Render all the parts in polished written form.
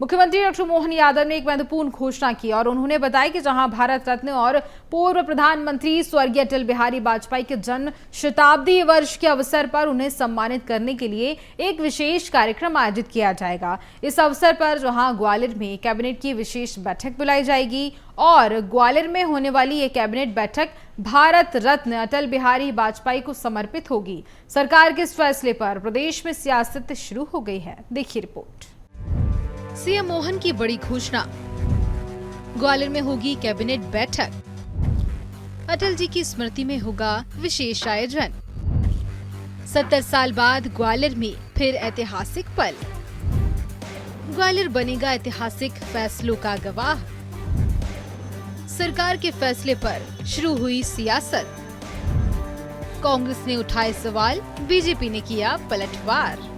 मुख्यमंत्री डॉक्टर मोहन यादव ने एक महत्वपूर्ण घोषणा की और उन्होंने बताया कि जहां भारत रत्न और पूर्व प्रधानमंत्री स्वर्गीय अटल बिहारी वाजपेयी के जन्म शताब्दी वर्ष के अवसर पर उन्हें सम्मानित करने के लिए एक विशेष कार्यक्रम आयोजित किया जाएगा। इस अवसर पर जहां ग्वालियर में कैबिनेट की विशेष बैठक बुलाई जाएगी और ग्वालियर में होने वाली ये कैबिनेट बैठक भारत रत्न अटल बिहारी वाजपेयी को समर्पित होगी। सरकार के इस फैसले पर प्रदेश में सियासत शुरू हो गई है। देखिए रिपोर्ट। सीएम मोहन की बड़ी घोषणा, ग्वालियर में होगी कैबिनेट बैठक, अटल जी की स्मृति में होगा विशेष आयोजन। 70 साल बाद ग्वालियर में फिर ऐतिहासिक पल, ग्वालियर बनेगा ऐतिहासिक फैसलों का गवाह। सरकार के फैसले पर शुरू हुई सियासत, कांग्रेस ने उठाए सवाल, बीजेपी ने किया पलटवार।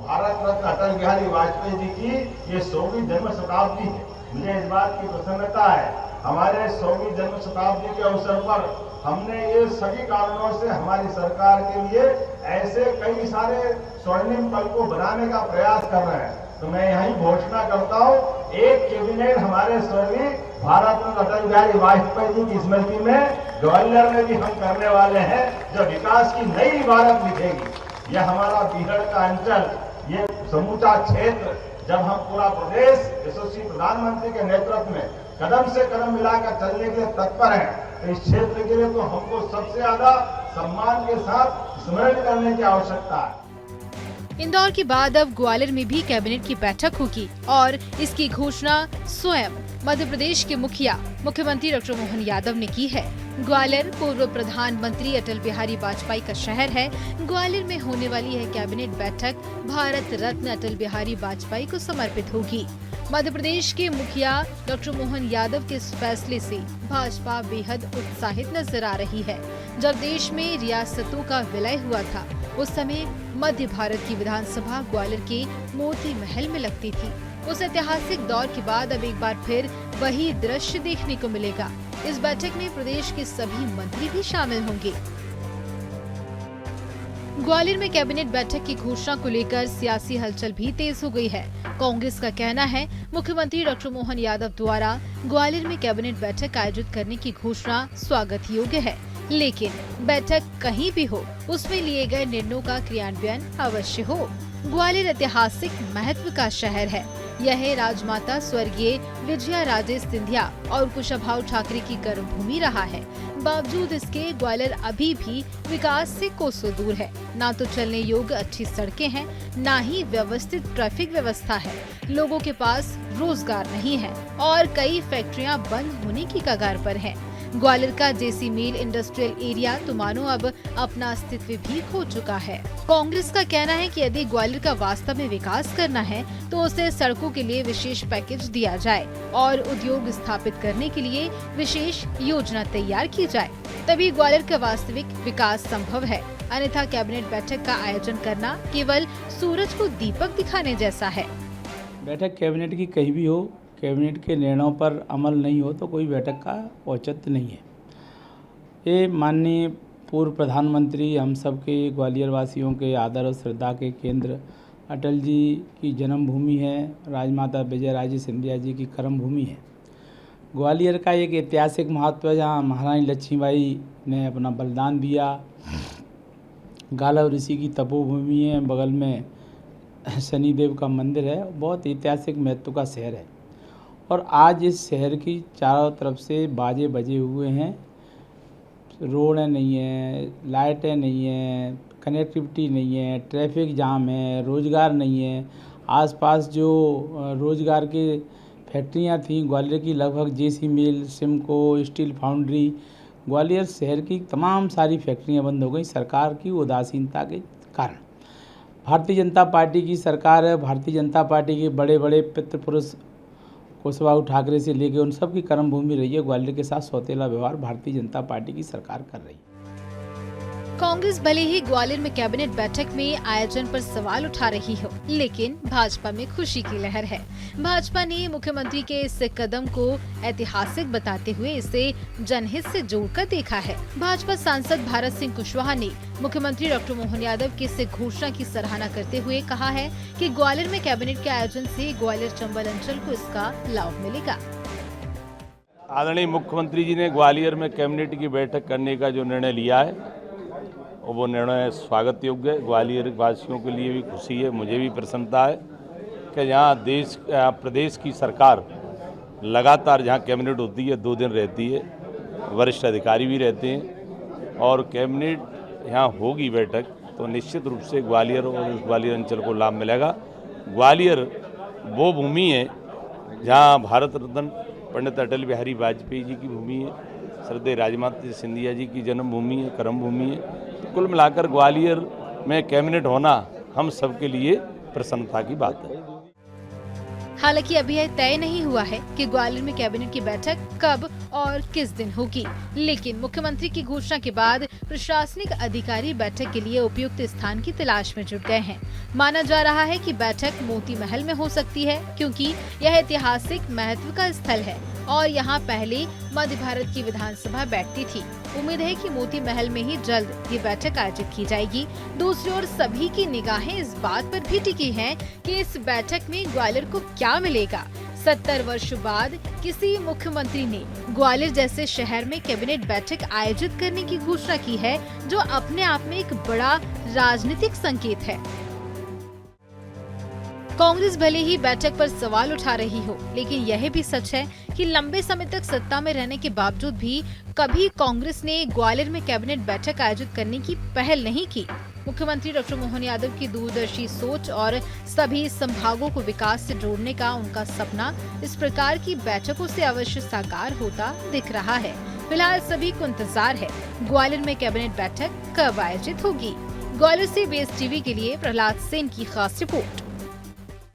भारत रत्न अटल बिहारी वाजपेयी जी की ये 100वीं जन्म शताब्दी है। मुझे इस बात की प्रसन्नता है, हमारे 100वीं जन्म शताब्दी के अवसर पर हमने ये सभी कारणों से हमारी सरकार के लिए ऐसे कई सारे स्वर्णिम पल को बनाने का प्रयास कर रहे हैं। तो मैं यही घोषणा करता हूँ, एक कैबिनेट हमारे स्वर्गीय भारत रत्न अटल बिहारी वाजपेयी जी की स्मृति में ग्वालियर में भी हम करने वाले हैं, जो विकास की नई इबारत लिखेगी। यह हमारा बिहार का अंचल, ये समूचा क्षेत्र, जब हम पूरा प्रदेश यशस्वी प्रधानमंत्री के नेतृत्व में कदम से कदम मिलाकर चलने के लिए तत्पर हैं, तो इस क्षेत्र के लिए तो हमको सबसे ज्यादा सम्मान के साथ स्मरण करने की आवश्यकता है। इंदौर के बाद अब ग्वालियर में भी कैबिनेट की बैठक होगी और इसकी घोषणा स्वयं मध्य प्रदेश के मुखिया मुख्यमंत्री डॉक्टर मोहन यादव ने की है। ग्वालियर पूर्व प्रधानमंत्री अटल बिहारी वाजपेयी का शहर है। ग्वालियर में होने वाली यह कैबिनेट बैठक भारत रत्न अटल बिहारी वाजपेयी को समर्पित होगी। मध्य प्रदेश के मुखिया डॉक्टर मोहन यादव के इस फैसले से भाजपा बेहद उत्साहित नजर आ रही है। जब देश में रियासतों का विलय हुआ था, उस समय मध्य भारत की विधानसभा ग्वालियर के मोती महल में लगती थी। उस ऐतिहासिक दौर के बाद अब एक बार फिर वही दृश्य देखने को मिलेगा। इस बैठक में प्रदेश के सभी मंत्री भी शामिल होंगे। ग्वालियर में कैबिनेट बैठक की घोषणा को लेकर सियासी हलचल भी तेज हो गई है। कांग्रेस का कहना है, मुख्यमंत्री डॉक्टर मोहन यादव द्वारा ग्वालियर में कैबिनेट बैठक आयोजित करने की घोषणा स्वागत योग्य है, लेकिन बैठक कहीं भी हो, उसमें लिए गए निर्णयों का क्रियान्वयन अवश्य हो। ग्वालियर ऐतिहासिक महत्व का शहर है। यह राजमाता स्वर्गीय विजया राजे सिंधिया और कुशाभाऊ ठाकरे की कर्मभूमि रहा है। बावजूद इसके ग्वालियर अभी भी विकास से कोसों दूर है। ना तो चलने योग्य अच्छी सड़कें हैं, ना ही व्यवस्थित ट्रैफिक व्यवस्था है। लोगों के पास रोजगार नहीं है और कई फैक्ट्रियां बंद होने की कगार पर हैं। ग्वालियर का जेसी मिल इंडस्ट्रियल एरिया तो मानो अब अपना अस्तित्व भी खो चुका है। कांग्रेस का कहना है कि यदि ग्वालियर का वास्तव में विकास करना है तो उसे सड़कों के लिए विशेष पैकेज दिया जाए और उद्योग स्थापित करने के लिए विशेष योजना तैयार की जाए, तभी ग्वालियर का वास्तविक विकास संभव है। अन्यथा कैबिनेट बैठक का आयोजन करना केवल सूरज को दीपक दिखाने जैसा है। बैठक कैबिनेट की कहीं भी हो, कैबिनेट के निर्णयों पर अमल नहीं हो तो कोई बैठक का औचित्य नहीं है। ये माननीय पूर्व प्रधानमंत्री, हम सब के ग्वालियर वासियों के आदर और श्रद्धा के केंद्र अटल जी की जन्मभूमि है। राजमाता विजय राजे सिंधिया जी की कर्मभूमि है। ग्वालियर का एक ऐतिहासिक महत्व है, जहाँ महारानी लक्ष्मीबाई ने अपना बलिदान दिया। गालव ऋषि की तपोभूमि है, बगल में शनिदेव का मंदिर है। बहुत ऐतिहासिक महत्व का शहर है और आज इस शहर की चारों तरफ से बाजे बजे हुए हैं। रोडें नहीं है, लाइटें नहीं है, कनेक्टिविटी नहीं है, ट्रैफिक जाम है, रोज़गार नहीं है। आसपास जो रोज़गार के फैक्ट्रियां थीं ग्वालियर की, लगभग जेसी मिल, सिमको, स्टील फाउंड्री, ग्वालियर शहर की तमाम सारी फैक्ट्रियां बंद हो गई सरकार की उदासीनता के कारण। भारतीय जनता पार्टी की सरकार है। भारतीय जनता पार्टी के बड़े बड़े पितृपुरुष कुशाभाऊ ठाकरे से लेकर उन सब की कर्मभूमि रही है। ग्वालियर के साथ सौतेला व्यवहार भारतीय जनता पार्टी की सरकार कर रही है। कांग्रेस भले ही ग्वालियर में कैबिनेट बैठक में आयोजन पर सवाल उठा रही हो, लेकिन भाजपा में खुशी की लहर है। भाजपा ने मुख्यमंत्री के इस कदम को ऐतिहासिक बताते हुए इसे जनहित से जोड़कर देखा है। भाजपा सांसद भारत सिंह कुशवाहा ने मुख्यमंत्री डॉक्टर मोहन यादव की इस घोषणा की सराहना करते हुए कहा है कि ग्वालियर में कैबिनेट के आयोजन से ग्वालियर चंबल अंचल को इसका लाभ मिलेगा। आदरणीय मुख्यमंत्री जी ने ग्वालियर में कैबिनेट की बैठक करने का जो निर्णय लिया है और वो निर्णय स्वागत योग्य है। ग्वालियर वासियों के लिए भी खुशी है, मुझे भी प्रसन्नता है कि यहाँ प्रदेश की सरकार लगातार जहाँ कैबिनेट होती है 2 दिन रहती है, वरिष्ठ अधिकारी भी रहते हैं और कैबिनेट यहाँ होगी बैठक तो निश्चित रूप से ग्वालियर और ग्वालियर अंचल को लाभ मिलेगा। ग्वालियर वो भूमि है जहाँ भारत रत्न पंडित अटल बिहारी वाजपेयी जी की भूमि है, श्रद्धेय राजमाता सिंधिया जी की जन्मभूमि है, कर्म भूमि है। तो कुल मिलाकर ग्वालियर में कैबिनेट होना हम सबके लिए प्रसन्नता की बात है। हालांकि अभी यह तय नहीं हुआ है कि ग्वालियर में कैबिनेट की बैठक कब और किस दिन होगी, लेकिन मुख्यमंत्री की घोषणा के बाद प्रशासनिक अधिकारी बैठक के लिए उपयुक्त स्थान की तलाश में जुट गए हैं। माना जा रहा है कि बैठक मोती महल में हो सकती है, क्योंकि यह ऐतिहासिक महत्व का स्थल है और यहाँ पहले मध्य भारत की विधानसभा बैठती थी। उम्मीद है कि मोती महल में ही जल्द ये बैठक आयोजित की जाएगी। दूसरी ओर सभी की निगाहें इस बात पर भी टिकी हैं कि इस बैठक में ग्वालियर को क्या मिलेगा। 70 वर्ष बाद किसी मुख्यमंत्री ने ग्वालियर जैसे शहर में कैबिनेट बैठक आयोजित करने की घोषणा की है, जो अपने आप में एक बड़ा राजनीतिक संकेत है। कांग्रेस भले ही बैठक पर सवाल उठा रही हो, लेकिन यह भी सच है कि लंबे समय तक सत्ता में रहने के बावजूद भी कभी कांग्रेस ने ग्वालियर में कैबिनेट बैठक आयोजित करने की पहल नहीं की। मुख्यमंत्री डॉक्टर मोहन यादव की दूरदर्शी सोच और सभी संभागों को विकास से जोड़ने का उनका सपना इस प्रकार की बैठकों से अवश्य साकार होता दिख रहा है। फिलहाल सभी को इंतजार है ग्वालियर में कैबिनेट बैठक कब आयोजित होगी। ग्वालियर से बेस टीवी के लिए प्रहलाद सेन की खास रिपोर्ट।